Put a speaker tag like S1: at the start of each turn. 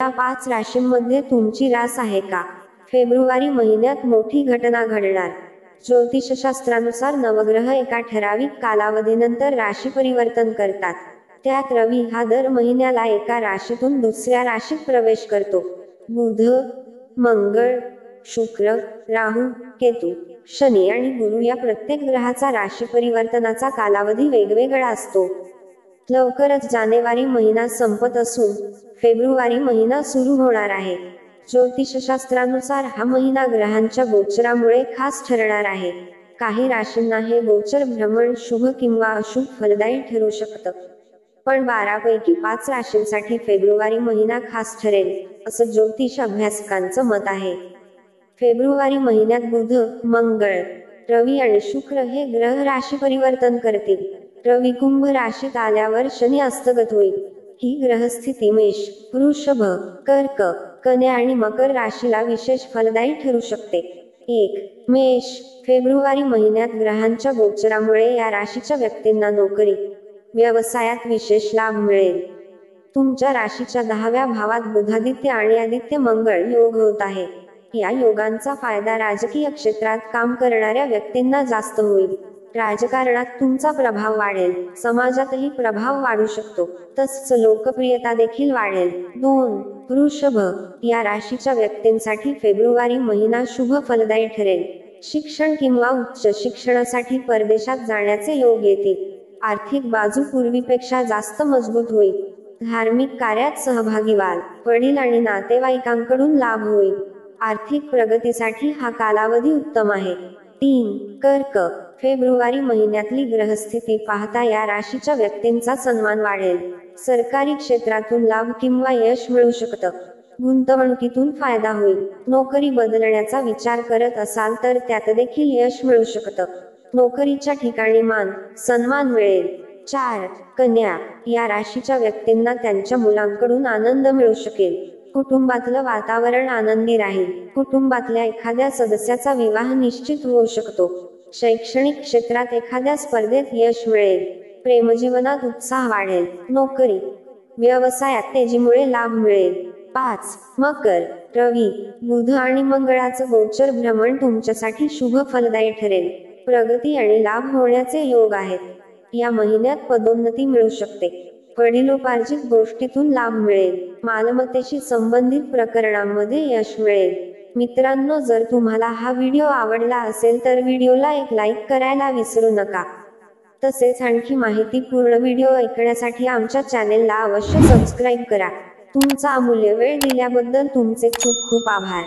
S1: या 5 राशींमध्ये तुमची रास आहे का? फेब्रुवारी महिन्यात मोठी घटना घडणार. ज्योतिषशास्त्रानुसार नवग्रह एका ठराविक कालावधीनंतर राशी परिवर्तन करतात. त्यात रवी हा दर महिन्याला एका राशीतून दुसऱ्या राशीत प्रवेश करतो. बुध, मंगळ, शुक्र, राहू, केतू, शनी आणि गुरु या प्रत्येक ग्रहाचा राशी परिवर्तनाचा कालावधी वेगवेगळा असतो. लवकरच जानेवारी महिना संपत असून फेब्रुवारी महिना सुरू होणार आहे. ज्योतिषशास्त्रानुसार हा महिना ग्रहांच्या गोचरामुळे खास ठरणार आहे. काही राशींना हे गोचर भ्रमण शुभ किंवा अशुभ फलदायी ठरू शकतं. पण 12 पैकी 5 राशींसाठी फेब्रुवारी महिना खास ठरेल, असं ज्योतिष अभ्यासकांचं मत आहे. फेब्रुवारी महिन्यात बुध, मंगळ, रवी आणि शुक्र हे ग्रह राशी परिवर्तन करतील. रवी कुंभ राशीत आल्यावर शनी अस्तगत होईल. ही ग्रहस्थिती मेष, वृषभ, कर्क, कन्या आणि मकर राशीला विशेष फलदायी ठरू शकते. 1. मेष. फेब्रुवारी महिन्यात ग्रहांच्या गोचरामुळे या राशीच्या व्यक्तींना नोकरी, व्यवसायात विशेष लाभ मिळेल. तुमच्या राशीच्या 10व्या भावात बुधादित्य आणि आदित्य मंगळ योग होत आहे. या योगांचा फायदा राजकीय क्षेत्रात काम करणाऱ्या व्यक्तींना जास्त होईल. राजकारणात तुमचा प्रभाव वाढेल. समाजातही प्रभाव वाढू शकतो. तसंच लोकप्रियता देखील वाढेल. 2. वृषभ. या राशीच्या व्यक्तींसाठी फेब्रुवारी महिना शुभ फलदायी ठरेल. शिक्षण किंवा उच्च शिक्षणासाठी परदेशात जाण्याचे योग येतील. आर्थिक बाजू पूर्वीपेक्षा जास्त मजबूत होईल. धार्मिक कार्यात सहभागी व्हाल. वडील आणि नातेवाईकांकडून लाभ होईल. आर्थिक प्रगतीसाठी हा कालावधी उत्तम आहे. 3. कर्क. फेब्रुवारी महिन्यातली ग्रहस्थिती पाहता या राशीच्या व्यक्तींचा सन्मान वाढेल. सरकारी क्षेत्रातून लाभ किंवा यश मिळू शकतं. गुंतवणुकीतून फायदा होईल. नोकरी बदलण्याचा विचार करत असाल तर त्यात देखील यश मिळू शकतं. नोकरीच्या ठिकाणी मान, सन्मान मिळेल. 4. कन्या. या राशीच्या व्यक्तींना त्यांच्या मुलांकडून आनंद मिळू शकेल. कुटुंबातलं वातावरण आनंदी राहील. कुटुंबातल्या एखाद्या सदस्याचा विवाह निश्चित होऊ शकतो. शैक्षणिक क्षेत्रात एखाद्या स्पर्धेत यश मिळेल. प्रेमजीवनात उत्साह वाढेल. नोकरी, व्यवसायात तेजीमुळे लाभ मिळेल. 5. मकर. रवी, बुध आणि मंगळाचं गोचर भ्रमण तुमच्यासाठी शुभ फलदायी ठरेल. प्रगती आणि लाभ होण्याचे योग आहेत. या महिन्यात पदोन्नती मिळू शकते. वडिलोपार्जित गोष्टीतून लाभ मिळेल. मालमत्तेशी संबंधित प्रकरणांमध्ये यश मिळेल. मित्रांनो, जर तुम्हाला हा व्हिडिओ आवडला असेल तर व्हिडिओला एक लाईक करायला विसरू नका. तसेच आणखी माहितीपूर्ण व्हिडिओ ऐकण्यासाठी आमच्या चॅनेलला अवश्य सबस्क्राईब करा. तुमचा अमूल्य वेळ दिल्याबद्दल तुमचे खूप खूप आभार.